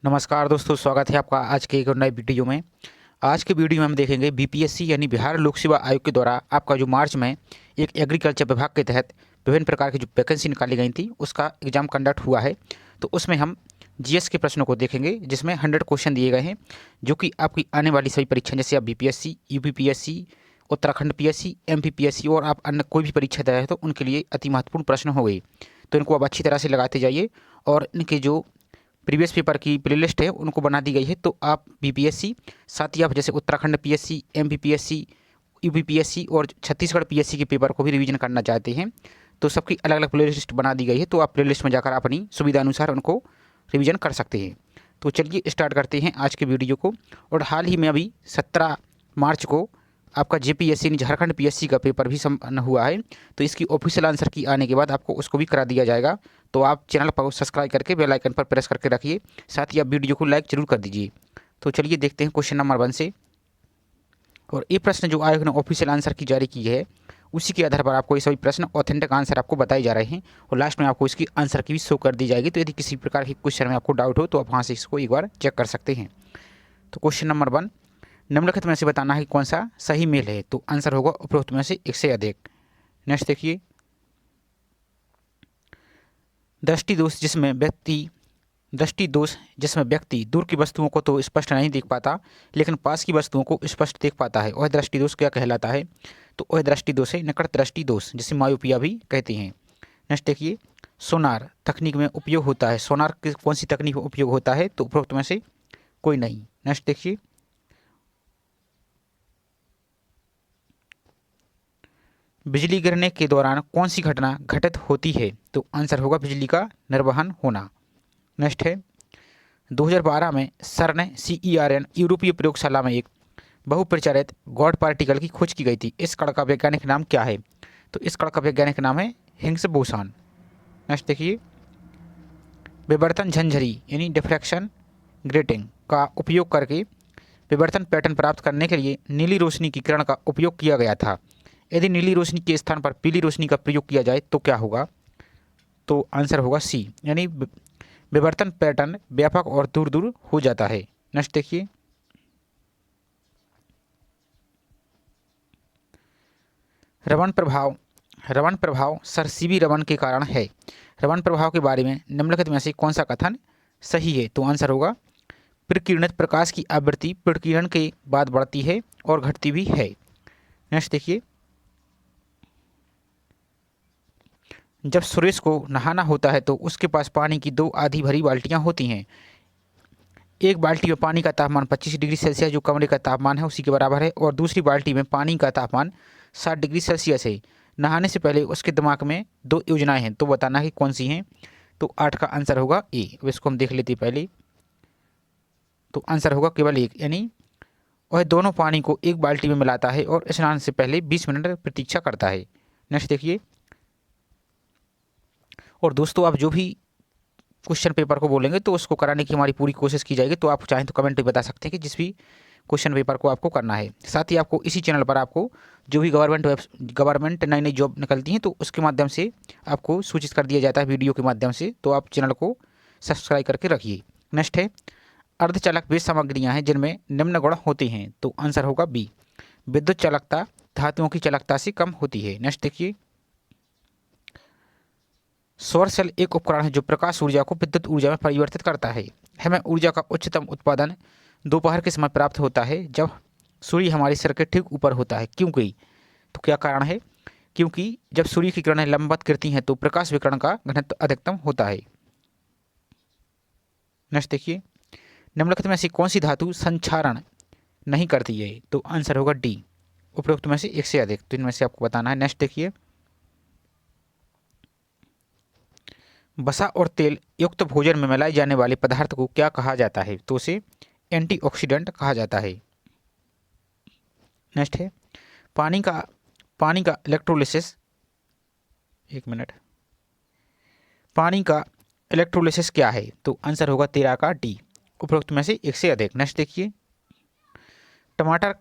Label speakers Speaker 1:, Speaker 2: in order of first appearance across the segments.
Speaker 1: नमस्कार दोस्तों, स्वागत है आपका आज के एक और नए वीडियो में। आज के वीडियो में हम देखेंगे बीपीएससी यानी बिहार लोक सेवा आयोग के द्वारा आपका जो मार्च में एक एग्रीकल्चर विभाग के तहत विभिन्न प्रकार की जो वैकेंसी निकाली गई थी उसका एग्जाम कंडक्ट हुआ है। तो उसमें हम जीएस के प्रश्नों को देखेंगे जिसमें 100 क्वेश्चन दिए गए हैं जो कि आपकी आने वाली सभी परीक्षा जैसे आप BPSC, UPPSC, Uttarakhand PSC, MPPSC और आप अन्य कोई भी परीक्षा दे रहे हैं तो उनके लिए अति महत्वपूर्ण प्रश्न हो गई। तो इनको आप अच्छी तरह से लगाते जाइए और इनके जो प्रीवियस पेपर की प्लेलिस्ट है उनको बना दी गई है। तो आप बीपीएससी साथ ही आप जैसे उत्तराखंड पीएससी, एमपीपीएससी, यूपीपीएससी और छत्तीसगढ़ पीएससी के पेपर को भी रिवीजन करना चाहते हैं तो सबकी अलग अलग प्लेलिस्ट बना दी गई है। तो आप प्लेलिस्ट में जाकर अपनी सुविधा अनुसार उनको रिवीजन कर सकते हैं। तो चलिए स्टार्ट करते हैं आज के वीडियो को। और हाल ही में अभी 17 मार्च को आपका जेपीएससी यानी झारखंड पीएससी का पेपर भी संपन्न हुआ है। तो इसकी ऑफिशियल आंसर की आने के बाद आपको उसको भी करा दिया जाएगा। तो आप चैनल पर सब्सक्राइब करके बेल आइकन पर प्रेस करके रखिए, साथ ही आप वीडियो को लाइक जरूर कर दीजिए। तो चलिए देखते हैं क्वेश्चन नंबर 1 से। और ये प्रश्न जो आयोग ने ऑफिशियल आंसर की जारी की है उसी के आधार पर आपको ये सभी प्रश्न ऑथेंटिक आंसर आपको बताए जा रहे हैं और लास्ट में आपको इसकी आंसर की भी शो कर दी जाएगी। तो यदि किसी प्रकार के क्वेश्चन में आपको डाउट हो तो आप वहाँ से इसको एक बार चेक कर सकते हैं। तो क्वेश्चन नंबर 1, निम्नलिखित में से बताना है कि कौन सा सही मेल है। तो आंसर होगा उपरोक्त में से एक से अधिक। नेक्स्ट देखिए, दृष्टि दोष जिसमें व्यक्ति दूर की वस्तुओं को तो स्पष्ट नहीं देख पाता लेकिन पास की वस्तुओं को स्पष्ट देख पाता है, वह दृष्टि दोष क्या कहलाता है। तो वह दृष्टि दोष है निकट दृष्टि दोष, जिसे मायोपिया भी कहते हैं। नेक्स्ट देखिए, सोनार तकनीक में उपयोग होता है। सोनार कौन सी तकनीक में उपयोग होता है। तो उपरोक्त में से कोई नहीं। नेक्स्ट देखिए, बिजली गिरने के दौरान कौन सी घटना घटित होती है। तो आंसर होगा बिजली का निर्वहन होना। नेक्स्ट है, 2012 में सर ने CERN यूरोपीय प्रयोगशाला में एक बहुप्रचारित गॉड पार्टिकल की खोज की गई थी। इस कण का वैज्ञानिक नाम क्या है। तो इस कण का वैज्ञानिक नाम है हिग्स बोसॉन। नेक्स्ट देखिए, विवर्तन झंझरी यानी डिफ्रैक्शन ग्रेटिंग का उपयोग करके विवर्तन पैटर्न प्राप्त करने के लिए नीली रोशनी की किरण का उपयोग किया गया था। यदि नीली रोशनी के स्थान पर पीली रोशनी का प्रयोग किया जाए तो क्या होगा। तो आंसर होगा सी, यानी विवर्तन पैटर्न व्यापक और दूर दूर हो जाता है। नेक्स्ट देखिए, रवन प्रभाव सर सीवी रमन के कारण है। रमन प्रभाव के बारे में निम्नलिखित में से कौन सा कथन सही है। तो आंसर होगा प्रकिरणित प्रकाश की आवृत्ति प्रकिरण के बाद बढ़ती है और घटती भी है। नेक्स्ट देखिए, जब सुरेश को नहाना होता है तो उसके पास पानी की 2 आधी भरी बाल्टियां होती हैं। एक बाल्टी में पानी का तापमान 25 डिग्री सेल्सियस जो कमरे का तापमान है उसी के बराबर है और दूसरी बाल्टी में पानी का तापमान 60 डिग्री सेल्सियस है। नहाने से पहले उसके दिमाग में 2 योजनाएं हैं, तो बताना है कौन सी हैं। तो 8 का आंसर होगा ए। अब इसको हम देख लेते हैं पहले। तो आंसर होगा केवल एक, यानी वह दोनों पानी को एक बाल्टी में मिलाता है और स्नान से पहले 20 मिनट प्रतीक्षा करता है। नेक्स्ट देखिए, और दोस्तों आप जो भी क्वेश्चन पेपर को बोलेंगे तो उसको कराने की हमारी पूरी कोशिश की जाएगी। तो आप चाहें तो कमेंट में बता सकते हैं कि जिस भी क्वेश्चन पेपर को आपको करना है। साथ ही आपको इसी चैनल पर आपको जो भी गवर्नमेंट नई नई जॉब निकलती हैं तो उसके माध्यम से आपको सूचित कर दिया जाता है वीडियो के माध्यम से। तो आप चैनल को सब्सक्राइब करके रखिए। नेक्स्ट है, अर्धचालक वे सामग्रियाँ हैं जिनमें निम्न गुण होते हैं। तो आंसर होगा बी, विद्युत चालकता धातुओं की चालकता से कम होती है। नेक्स्ट देखिए, सौर सेल एक उपकरण है जो प्रकाश ऊर्जा को विद्युत ऊर्जा में परिवर्तित करता है। हमें ऊर्जा का उच्चतम उत्पादन दोपहर के समय प्राप्त होता है जब सूर्य हमारे सिर के ठीक ऊपर होता है। क्योंकि तो क्या कारण है। क्योंकि जब सूर्य की किरणें लंबवत गिरती हैं तो प्रकाश विकिरण का घनत्व अधिकतम होता है। नेक्स्ट देखिए, निम्नलिखित में से कौन सी धातु संक्षारण नहीं करती है। तो आंसर होगा डी, उपरोक्त में से एक से अधिक। तो इनमें से आपको बताना है। नेक्स्ट देखिए, वसा और तेल युक्त भोजन में मिलाए जाने वाले पदार्थ को क्या कहा जाता है। तो उसे एंटीऑक्सीडेंट कहा जाता है। नेक्स्ट है, पानी का इलेक्ट्रोलिसिस पानी का इलेक्ट्रोलिसिस क्या है। तो आंसर होगा 13 का डी, उपरोक्त में से एक से अधिक। नेक्स्ट देखिए, टमाटर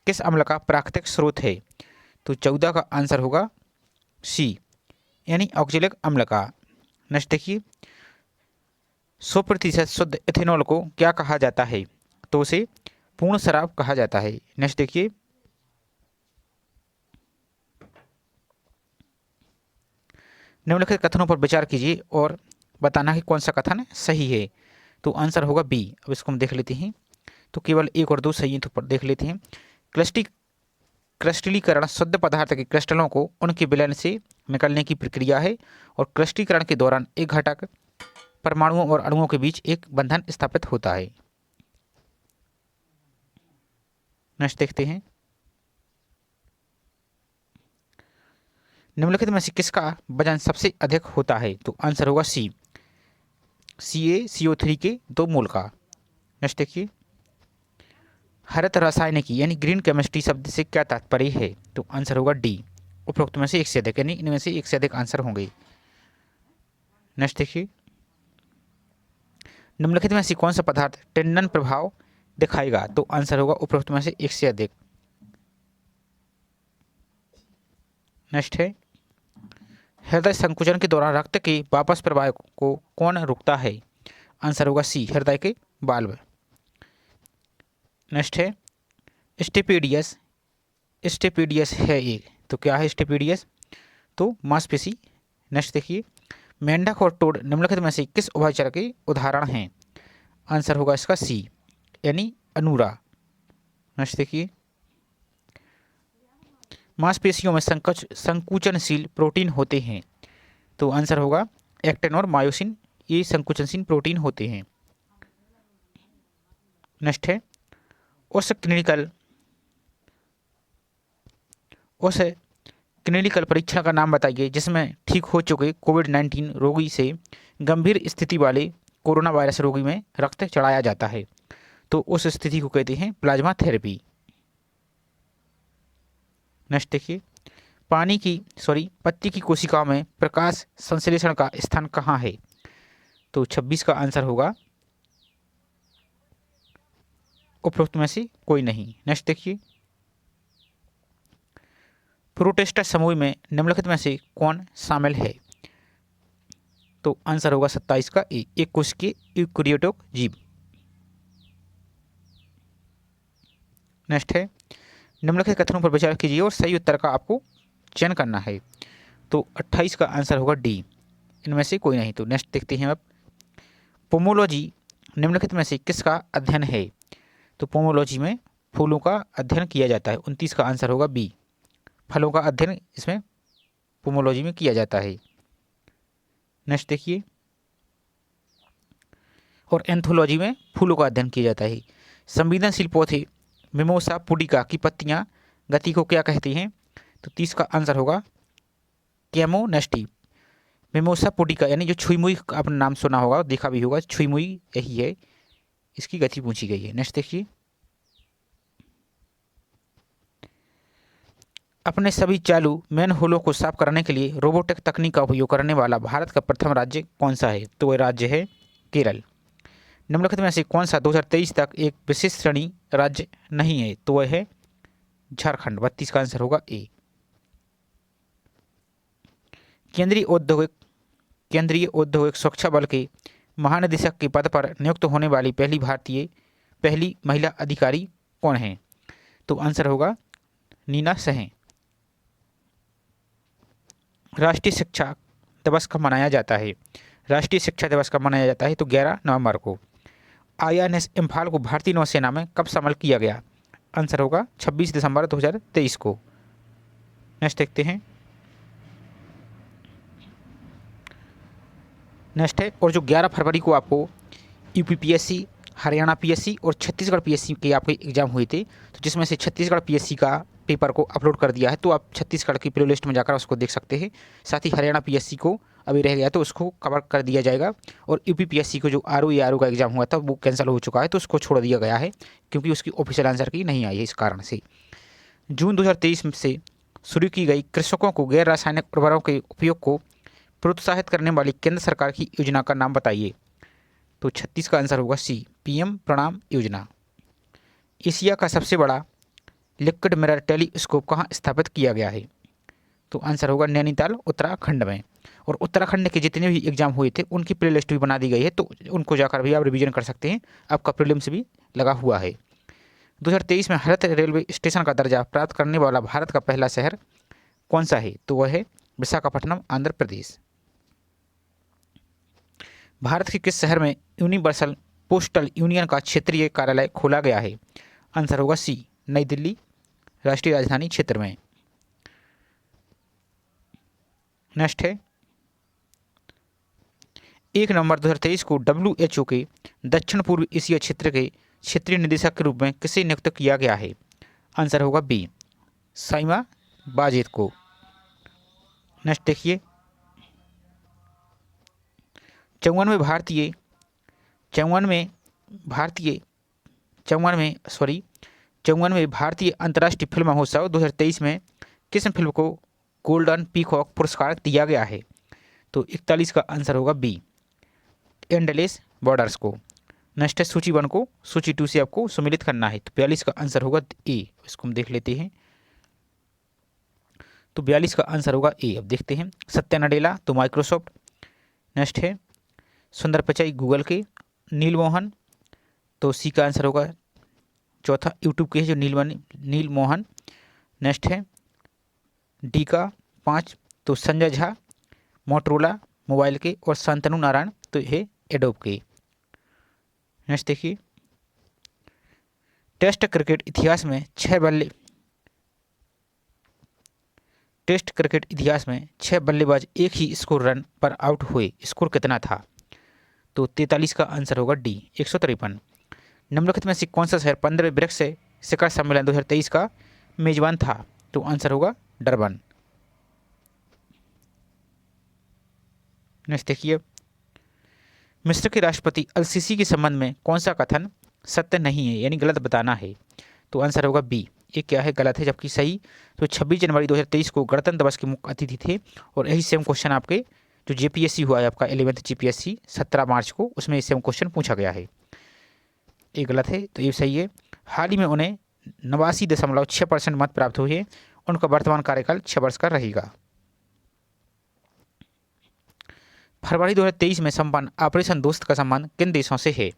Speaker 1: किस अम्ल का प्राकृतिक स्रोत है। तो 14 का आंसर होगा सी, यानी ऑक्जेलिक अम्ल का। नेक्स्ट देखिए, 100% शुद्ध इथेनॉल को क्या कहा जाता है? तो उसे पूर्ण शराब कहा जाता है। नेक्स्ट देखिए, निम्नलिखित कथनों पर विचार कीजिए और बताना कि कौन सा कथन सही है। तो आंसर होगा बी। अब इसको हम देख लेते हैं। तो केवल 1 और 2 सही है, तो देख लेते हैं। क्रिस्टलीकरण शुद्ध पदार्थ के क्रिस्टलों को उनके विलयन से निकलने की प्रक्रिया है और क्रिस्टलीकरण के दौरान एक घटक परमाणुओं और अणुओं के बीच एक बंधन स्थापित होता है। नेक्स्ट देखते हैं, निम्नलिखित में से किसका वजन सबसे अधिक होता है? तो आंसर होगा सी, CaCO3 के 2 मोल का। नेक्स्ट देखिए, हरित रासायनिकी यानी ग्रीन केमिस्ट्री शब्द से क्या तात्पर्य है? तो आंसर होगा डी, उपरोक्त में से एक से अधिक, यानी इनमें से एक से अधिक आंसर होंगे। नेक्स्ट देखिए, निम्नलिखित में से कौन सा पदार्थ टंडन प्रभाव दिखाएगा? तो आंसर होगा उपरोक्त में से एक से अधिक। नेक्स्ट है, हृदय संकुचन के दौरान रक्त के वापस प्रवाह को कौन रोकता है? आंसर होगा सी, हृदय के वाल्व। नेक्स्ट है, स्टेपेडियस स्टेपेडियस है एक, तो क्या है स्टेपेडियस? तो मांसपेशी। नेक्स्ट देखिए, मेंढक और टोड निम्नलिखित में से किस उभयचर के उदाहरण हैं? आंसर होगा इसका सी, यानी अनूरा। नेक्स्ट देखिए, मांसपेशियों में संकुचनशील प्रोटीन होते हैं। तो आंसर होगा एक्टिन और मायोसिन, ये संकुचनशील प्रोटीन होते हैं। नेक्स्ट है, उस क्लिनिकल परीक्षण का नाम बताइए जिसमें ठीक हो चुके कोविड-19 रोगी से गंभीर स्थिति वाले कोरोना वायरस रोगी में रक्त चढ़ाया जाता है। तो उस स्थिति को कहते हैं प्लाज्मा थेरेपी। नेक्स्ट देखिए, पत्ती की कोशिकाओं में प्रकाश संश्लेषण का स्थान कहाँ है? तो 26 का आंसर होगा उपरोक्त में से कोई नहीं। नेक्स्ट देखिए, प्रोटिस्टा समूह में निम्नलिखित में से कौन शामिल है? तो आंसर होगा 27 का ए, एक कोशिकीय यूकेरियोटिक जीव। नेक्स्ट है, निम्नलिखित कथनों पर विचार कीजिए और सही उत्तर का आपको चयन करना है। तो 28 का आंसर होगा डी, इनमें से कोई नहीं। तो नेक्स्ट देखते हैं अब, पोमोलॉजी निम्नलिखित में से किसका अध्ययन है? तो पोमोलॉजी में फूलों का अध्ययन किया जाता है। 29 का आंसर होगा बी, फलों का अध्ययन इसमें पोमोलॉजी में किया जाता है। नेक्स्ट देखिए, और एंथोलॉजी में फूलों का अध्ययन किया जाता है। संवेदनशील पौधे मिमोसा पुडिका की पत्तियां गति को क्या कहती हैं? तो 30 का आंसर होगा कैमोनेस्टी। मिमोसा पुडिका यानी जो छुईमुई, आपने नाम सुना होगा, देखा भी होगा, छुईमुई यही है, इसकी गति पूछी गई है। नेक्स्ट देखिए, अपने सभी चालू मैन होलों को साफ करने के लिए रोबोटिक तकनीक का उपयोग करने वाला भारत का प्रथम राज्य कौन सा है? तो वह राज्य है केरल। निम्नलिखित में से कौन सा 2023 तक एक विशेष श्रेणी राज्य नहीं है? तो वह है झारखंड। 32 का आंसर होगा ए। केंद्रीय औद्योगिक सुरक्षा बल के महानिदेशक के पद पर नियुक्त होने वाली पहली महिला अधिकारी कौन है? तो आंसर होगा नीना सहें। राष्ट्रीय शिक्षा दिवस कब मनाया जाता है? राष्ट्रीय शिक्षा दिवस कब मनाया जाता है? तो 11 नवंबर को। INS इम्फाल को भारतीय नौसेना में कब शामिल किया गया? आंसर होगा 26 दिसंबर 2023 को। नेक्स्ट देखते हैं, नेक्स्ट है, और जो 11 फरवरी को आपको UPPSC, हरियाणा PSC और छत्तीसगढ़ PSC के आपके एग्जाम हुए थे, तो जिसमें से छत्तीसगढ़ PSC का पेपर को अपलोड कर दिया है, तो आप छत्तीसगढ़ की प्ले लिस्ट में जाकर उसको देख सकते हैं। साथ ही हरियाणा PSC को अभी रह गया तो उसको कवर कर दिया जाएगा, और UPPSC को जो RO का एग्जाम हुआ था वो कैंसिल हो चुका है, तो उसको छोड़ दिया गया है क्योंकि उसकी ऑफिशियल आंसर की नहीं आई है। इस कारण से जून 2023 से शुरू की गई कृषकों को गैर रासायनिक उर्वरकों के उपयोग को प्रोत्साहित करने वाली केंद्र सरकार की योजना का नाम बताइए। तो 36 का आंसर होगा सी, PM प्रणाम योजना। एशिया का सबसे बड़ा लिक्विड मिरर टेलीस्कोप कहाँ स्थापित किया गया है? तो आंसर होगा नैनीताल, उत्तराखंड में। और उत्तराखंड के जितने भी एग्जाम हुए थे उनकी प्ले लिस्ट भी बना दी गई है, तो उनको जाकर भी आप रिवीजन कर सकते हैं। आपका प्रीलिम्स भी लगा हुआ है। 2023 में हरित रेलवे स्टेशन का दर्जा प्राप्त करने वाला भारत का पहला शहर कौन सा है? तो वह है विशाखापट्टनम, आंध्र प्रदेश। भारत के किस शहर में यूनिवर्सल पोस्टल यूनियन का क्षेत्रीय कार्यालय खोला गया है? आंसर होगा सी, नई दिल्ली राष्ट्रीय राजधानी क्षेत्र में। नेक्स्ट है 1 नवंबर 2023 को WHO के दक्षिण पूर्व एशिया क्षेत्र के क्षेत्रीय निदेशक के रूप में किसे नियुक्त किया गया है? आंसर होगा बी, साइमा वाजेद को। नेक्स्ट देखिए 54वें भारतीय अंतर्राष्ट्रीय फिल्म महोत्सव 2023 में किस फिल्म को गोल्डन पीकॉक पुरस्कार दिया गया है? तो 41 का आंसर होगा बी, एंडलेस बॉर्डर्स को। नेक्स्ट है सूची 1 को सूची 2 से आपको सम्मिलित करना है, तो 42 का आंसर होगा ए। इसको हम देख लेते हैं, तो 42 का आंसर होगा ए। अब देखते हैं सत्या नडेला तो माइक्रोसॉफ्ट। नेक्स्ट है सुंदर पिचाई गूगल के। नील मोहन तो सी का आंसर होगा चौथा यूट्यूब के है जो नील मोहन। नेक्स्ट है डी का 5 तो संजय झा मोटरोला मोबाइल के, और शांतनु नारायण तो ये एडोब के। नेक्स्ट देखिए टेस्ट क्रिकेट इतिहास में 6 बल्लेबाज एक ही स्कोर रन पर आउट हुए, स्कोर कितना था? तो 43 का आंसर होगा डी, 153। निम्नलिखित में से कौन सा शहर 15वें ब्रिक्स शिखर सम्मेलन 2023 का मेजबान था? तो आंसर होगा डरबन। नेक्स्ट देखिए मिस्र के राष्ट्रपति अल सीसी के संबंध में कौन सा कथन सत्य नहीं है, यानी गलत बताना है? तो आंसर होगा बी, ये क्या है गलत है, जबकि सही तो 26 जनवरी 2023 को गणतंत्र दिवस के मुख्य अतिथि थे, और यही सेम क्वेश्चन आपके जो जेपीएससी हुआ है आपका 11th जीपीएससी 17 मार्च को, उसमें सेम क्वेश्चन पूछा गया है। ये गलत है, तो ये सही है। हाल ही में उन्हें 89.6% मत प्राप्त हुए हैं। उनका वर्तमान कार्यकाल 6 वर्ष का रहेगा। फरवरी 2023 में संपन्न ऑपरेशन दोस्त का संबंध किन देशों से है?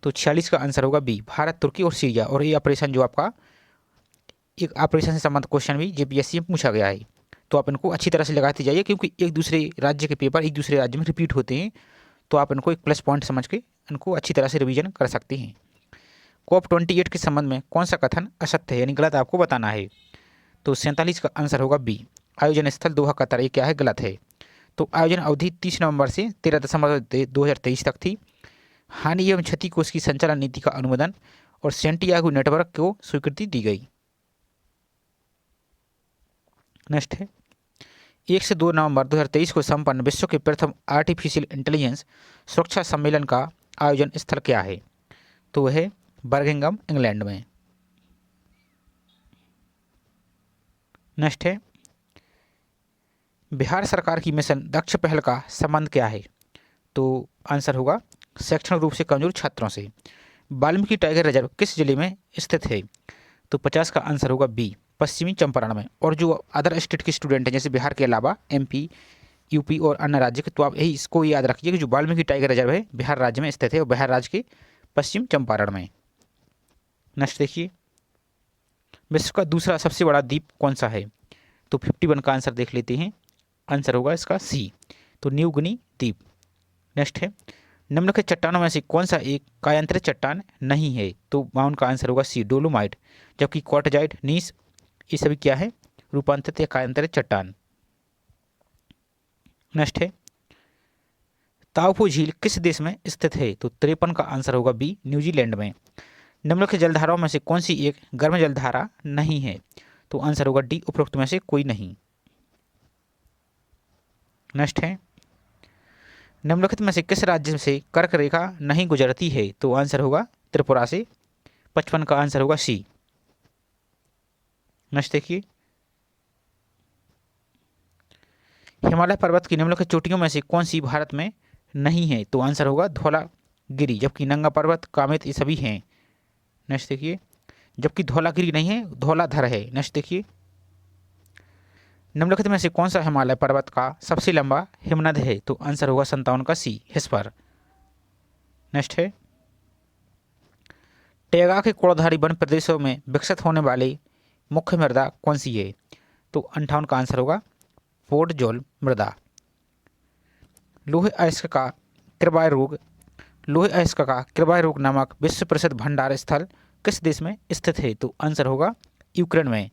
Speaker 1: तो 46 का आंसर होगा बी, भारत, तुर्की और सीरिया। और ये ऑपरेशन जो आपका एक ऑपरेशन से संबंधित क्वेश्चन भी जेपीएससी में पूछा गया है, तो आप इनको अच्छी तरह से लगाते जाइए, क्योंकि एक दूसरे राज्य के पेपर एक दूसरे राज्य में रिपीट होते हैं, तो आप इनको एक प्लस पॉइंट समझ के इनको अच्छी तरह से रिवीजन कर सकते हैं। COP28 के संबंध में कौन सा कथन असत्य है, यानी गलत आपको बताना है? तो 47 का आंसर होगा बी, आयोजन स्थल दोहा कतर, ये क्या है गलत है। तो आयोजन अवधि 30 नवंबर से 13 दिसंबर 2023 तक थी। हानि एवं क्षति कोष की संचालन नीति का अनुमोदन और सेंटियागो नेटवर्क को स्वीकृति दी गई। नेक्स्ट है 1 से 2 नवंबर 2023 को संपन्न विश्व के प्रथम आर्टिफिशियल इंटेलिजेंस सुरक्षा सम्मेलन का आयोजन स्थल क्या है? तो वह है बर्मिंघम, इंग्लैंड में। नेक्स्ट है बिहार सरकार की मिशन दक्ष पहल का संबंध क्या है? तो आंसर होगा शैक्षणिक रूप से कमजोर छात्रों से। वाल्मीकि टाइगर रिजर्व किस जिले में स्थित है? तो 50 का आंसर होगा बी, पश्चिमी चंपारण में। और जो अदर स्टेट के स्टूडेंट हैं जैसे बिहार के अलावा एमपी, यूपी और अन्य राज्य के, तो आप यही इसको याद रखिए कि जो वाल्मीकि टाइगर रिजर्व है बिहार राज्य में स्थित है, और बिहार राज्य के पश्चिम चंपारण में। नेक्स्ट देखिए विश्व का दूसरा सबसे बड़ा द्वीप कौन सा है? तो 51 का आंसर देख लेते हैं, आंसर होगा इसका सी, तो न्यू गिनी द्वीप। नेक्स्ट है निम्नलिखित चट्टानों में से कौन सा एक कायांतरित चट्टान नहीं है? तो बाउन का आंसर होगा सी, डोलोमाइट। जबकि क्वार्टजाइट, नीस, ये सभी क्या है रूपांतरित या कायांतरित चट्टान। नेक्स्ट है ताओपो झील किस देश में स्थित है? तो 53 का आंसर होगा बी, न्यूजीलैंड में। निम्नलिखित जलधाराओं में से कौन सी एक गर्म जलधारा नहीं है? तो आंसर होगा डी, उपरोक्त में से कोई नहीं। नेक्स्ट है निम्नलिखित में से किस राज्य से कर्क रेखा नहीं गुजरती है? तो आंसर होगा त्रिपुरा से। 55 का आंसर होगा सी। नेक्स्ट देखिए हिमालय पर्वत की निम्नलिखित चोटियों में से कौन सी भारत में नहीं है? तो आंसर होगा धौलागिरी। जबकि नंगा पर्वत, कामेत, ये सभी हैं। नेक्स्ट देखिए जबकि धौलागिरी नहीं है, धौलाधर है। नेक्स्ट देखिए निम्नलिखित में से कौन सा हिमालय पर्वत का सबसे लंबा हिमनद है? तो आंसर होगा 57 का सी, हिस्पर। नेक्स्ट है, टैगा के कोड़धारी वन प्रदेशों में विकसित होने वाली मुख्य मृदा कौन सी है? तो 58 का आंसर होगा पोर्टजोल मृदा। लोहे अयस्क का कृबाय रोग लोहे अयस्क का कृबाय रोग नामक विश्व प्रसिद्ध भंडार स्थल किस देश में स्थित है? तो आंसर होगा यूक्रेन में।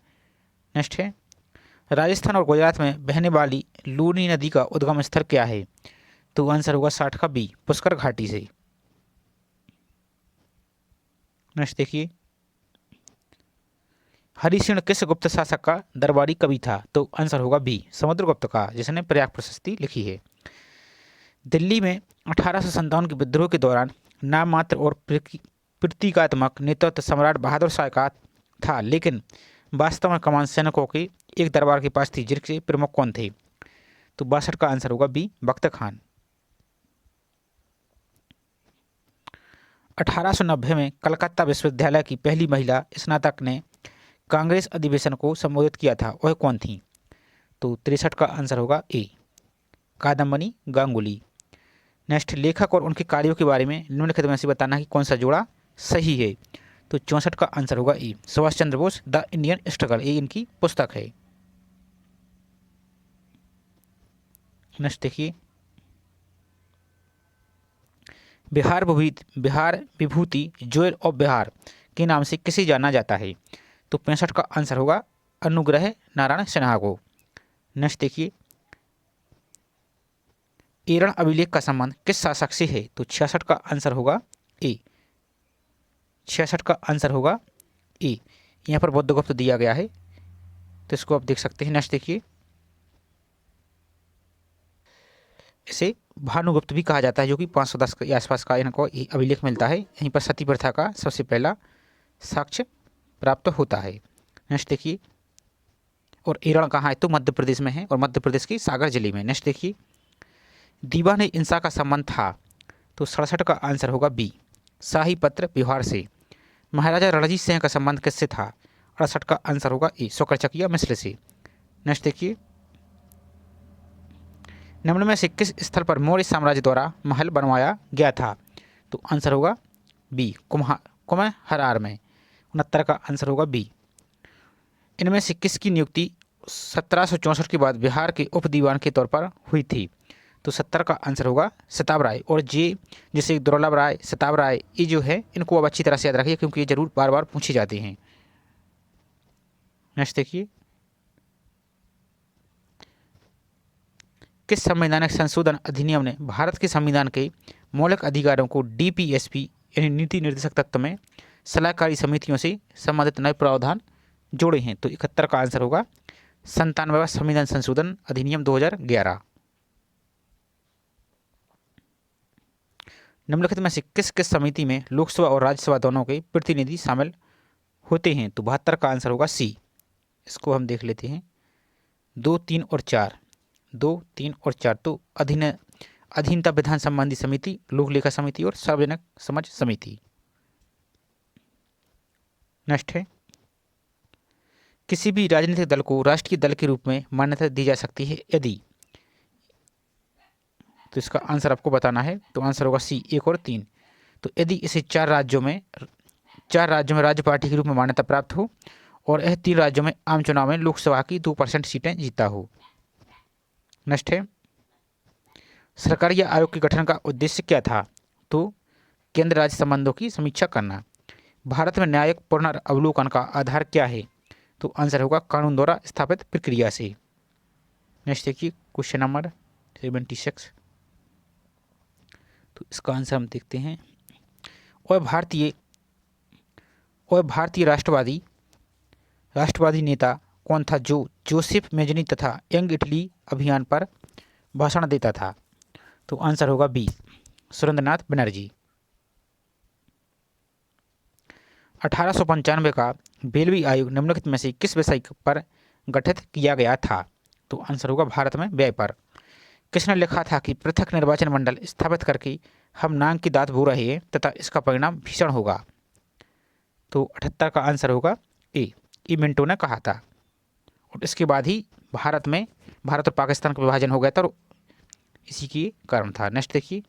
Speaker 1: नेक्स्ट है, राजस्थान और गुजरात में बहने वाली लूनी नदी का उद्गम स्थल क्या है? तो आंसर होगा 60 का बी, पुष्कर घाटी से। नेक्स्ट देखिए, हरिसिंह किस गुप्त शासक का दरबारी कवि था? तो आंसर होगा बी, समुद्रगुप्त का, जिसने प्रयाग प्रशस्ति लिखी है। दिल्ली में 1857 के विद्रोह के दौरान नाम मात्र और प्रतीकात्मक नेतृत्व सम्राट बहादुर शाह का था, लेकिन वास्तव में कमान सैनिकों के एक दरबार के पास थी, जिसके प्रमुख कौन थे? तो 62 का आंसर होगा बी, बख्तर खान। 1890 में कलकत्ता विश्वविद्यालय की पहली महिला स्नातक ने कांग्रेस अधिवेशन को संबोधित किया था, वह कौन थी? तो 63 का आंसर होगा ए, कादम्बनी गांगुली। नेक्स्ट, लेखक और उनके कार्यों के बारे में निम्नलिखित में से बताना कि कौन सा जोड़ा सही है? तो 64 का आंसर होगा ए, Subhash Chandra Bose the Indian struggle, ये इनकी पुस्तक है। नेक्स्ट देखिए, बिहार विभूति ज्वेल ऑफ बिहार के नाम से किसे जाना जाता है? तो 65 का आंसर होगा अनुग्रह नारायण सिन्हा को। नेक्स्ट देखिए, एरण अभिलेख का संबंध किस शासक से है? तो 66 का आंसर होगा ए, 66 का आंसर होगा ए। यहाँ पर बुद्धगुप्त दिया गया है, तो इसको आप देख सकते हैं। नेक्स्ट देखिए, इसे भानुगुप्त भी कहा जाता है, जो कि 510 के आसपास का इनको अभिलेख मिलता है। यहीं पर सती प्रथा का सबसे पहला साक्ष्य प्राप्त होता है। नेक्स्ट देखिए, और एरण कहाँ है? तो मध्य प्रदेश में है, और मध्य प्रदेश की सागर जिले में। नेक्स्ट देखिए, दीवान इंसा का संबंध था? तो 67 का आंसर होगा बी, शाही पत्र व्यवहार से। महाराजा रणजीत सिंह का संबंध किससे था? 68 का आंसर होगा ए, शौकरचकिया मिश्र से। नेक्स्ट देखिए, निम्न में से किस स्थल पर मौर्य साम्राज्य द्वारा महल बनवाया गया था? तो आंसर होगा बी, कुम्हरार में। 69 का आंसर होगा बी। इनमें से किसकी नियुक्ति 1764 के बाद बिहार के उप दीवान के तौर पर हुई थी? तो 70 का आंसर होगा शताब राय। और जैसे दुर्लभ राय, शताब राय, ये जो है इनको अब अच्छी तरह से याद रखिए, क्योंकि ये जरूर बार बार पूछे जाते हैं। नेक्स्ट देखिए, किस संवैधानिक संशोधन अधिनियम ने भारत के संविधान के मौलिक अधिकारों को डीपीएसपी यानी नीति निर्देशक तत्व में सलाहकारी समितियों से संबंधित नए प्रावधान जोड़े हैं? तो 71 का आंसर होगा 97वां संविधान संशोधन अधिनियम 2011। निम्नलिखित में से किस किस समिति में लोकसभा और राज्यसभा दोनों के प्रतिनिधि शामिल होते हैं? तो 72 का आंसर होगा सी। इसको हम देख लेते हैं, 2, 3 और 4, 2, 3 और 4। तो अधीनता विधान संबंधी समिति, लोक लेखा समिति और सार्वजनिक समझ समिति। नेक्स्ट है, किसी भी राजनीतिक दल को राष्ट्रीय दल के रूप में मान्यता दी जा सकती है यदि? तो इसका आंसर आपको बताना है। तो आंसर होगा सी, 1 और 3। तो यदि इसे 4 राज्यों में राज्य पार्टी के रूप में मान्यता प्राप्त हो, और यह 3 राज्यों में आम चुनाव में लोकसभा की 2% सीटें जीता हो। नेक्स्ट है, सरकारी आयोग के गठन का उद्देश्य क्या था? तो केंद्र राज्य संबंधों की समीक्षा करना। भारत में न्यायिक पुनर्अवलोकन का आधार क्या है? तो आंसर होगा कानून द्वारा स्थापित प्रक्रिया से। नेक्स्ट देखिए, क्वेश्चन नंबर 76। तो इसका आंसर हम देखते हैं, और भारतीय राष्ट्रवादी नेता कौन था जो जोसेफ मेजनी तथा यंग इटली अभियान पर भाषण देता था? तो आंसर होगा बी, सुरेंद्रनाथ बनर्जी। 1895 का बेलवी आयोग निम्नलिखित में से किस विषय पर गठित किया गया था? तो आंसर होगा भारत में व्यय पर। किसने लिखा था कि पृथक निर्वाचन मंडल स्थापित करके हम नांग की दात बो रहे हैं तथा इसका परिणाम भीषण होगा? तो 78 का आंसर होगा ए, मिंटो ने कहा था। और इसके बाद ही भारत और पाकिस्तान का विभाजन हो गया था और इसी की कारण था। नेक्स्ट देखिए,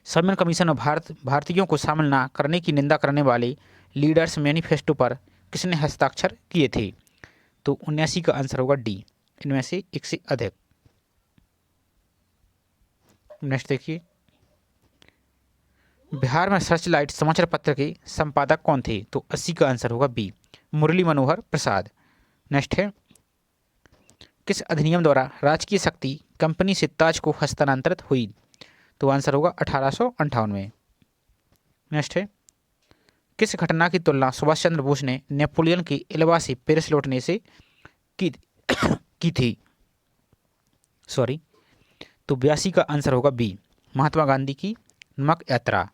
Speaker 1: संविधान कमीशन में भारतीयों को शामिल ना करने की निंदा करने वाले लीडर्स मैनिफेस्टो पर किसने हस्ताक्षर किए थे? तो 79 का आंसर होगा डी, इनमें से एक से अधिक। नेक्स्ट देखिए, बिहार में सर्चलाइट समाचार पत्र के संपादक कौन थे? तो 80 का आंसर होगा बी, मुरली मनोहर प्रसाद। नेक्स्ट है, किस अधिनियम द्वारा राजकीय शक्ति कंपनी से ताज को हस्तांतरित हुई? तो आंसर होगा 1858 में। नेक्स्ट है, किस घटना की तुलना सुभाष चंद्र बोस ने नेपोलियन के एल्बा से पेरिस लौटने से की थी? सॉरी, तो 82 का आंसर होगा बी, महात्मा गांधी की नमक यात्रा।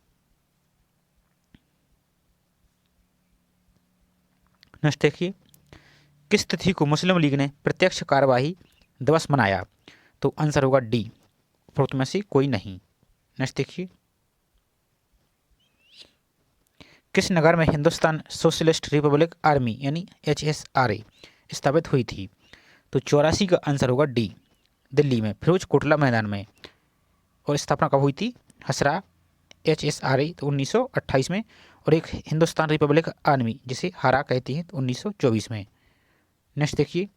Speaker 1: नेक्स्ट देखिए, किस तिथि को मुस्लिम लीग ने प्रत्यक्ष कार्यवाही दिवस मनाया? तो आंसर होगा डी, उपरोक्त में से कोई नहीं। नेक्स्ट देखिए, किस नगर में हिंदुस्तान सोशलिस्ट रिपब्लिक आर्मी यानी HSRA स्थापित हुई थी? तो 84 का आंसर होगा डी, दिल्ली में फिरोज कोटला मैदान में। और स्थापना कब हुई थी हसरा HSRA? तो 1928 में। और एक हिंदुस्तान रिपब्लिक आर्मी जिसे हारा कहती हैं तो 1924 में। नेक्स्ट देखिए,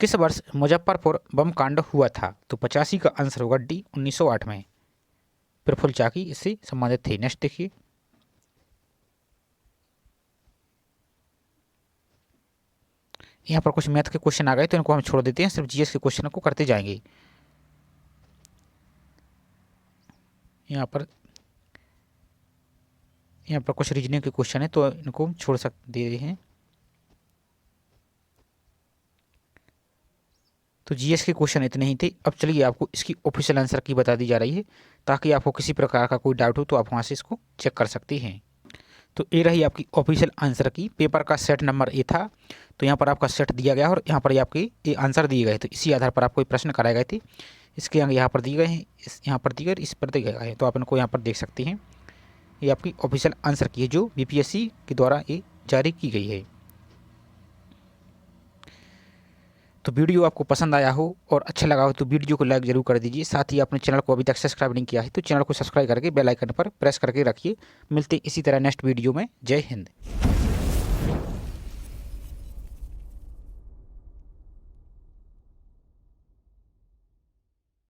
Speaker 1: किस वर्ष मुजफ्फरपुर बम कांड हुआ था? तो 85 का आंसर होगा डी, 1908 में। प्रफुल्ल चाकी इससे संबंधित थे। नेक्स्ट देखिए, यहाँ पर कुछ मैथ के क्वेश्चन आ गए तो इनको हम छोड़ देते हैं, सिर्फ जीएस के क्वेश्चन को करते जाएंगे। यहाँ पर कुछ रीजनिंग के क्वेश्चन है तो इनको हम छोड़ सकते हैं। तो जीएस के क्वेश्चन इतने ही थे। अब चलिए आपको इसकी ऑफिशियल आंसर की बता दी जा रही है, ताकि आपको किसी प्रकार का कोई डाउट हो तो आप वहाँ से इसको चेक कर सकते हैं। तो ये रही आपकी ऑफिशियल आंसर की। पेपर का सेट नंबर ए था, तो यहाँ पर आपका सेट दिया गया और यहाँ पर आपके ये आंसर दिए गए। तो इसी आधार पर आपको प्रश्न कराए गए थे। इसके यहाँ पर दिए गए हैं, यहाँ पर दिए गए, इस पर दिए गए हैं। तो आप इनको यहाँ पर देख सकते हैं। ये आपकी ऑफिशियल आंसर की है जो BPSC के द्वारा ये जारी की गई है। तो वीडियो आपको पसंद आया हो और अच्छा लगा हो तो वीडियो को लाइक जरूर कर दीजिए। साथ ही आपने चैनल को अभी तक सब्सक्राइब नहीं किया है तो चैनल को सब्सक्राइब करके बेल आइकन पर प्रेस करके रखिए। मिलते इसी तरह नेक्स्ट वीडियो में। जय हिंद।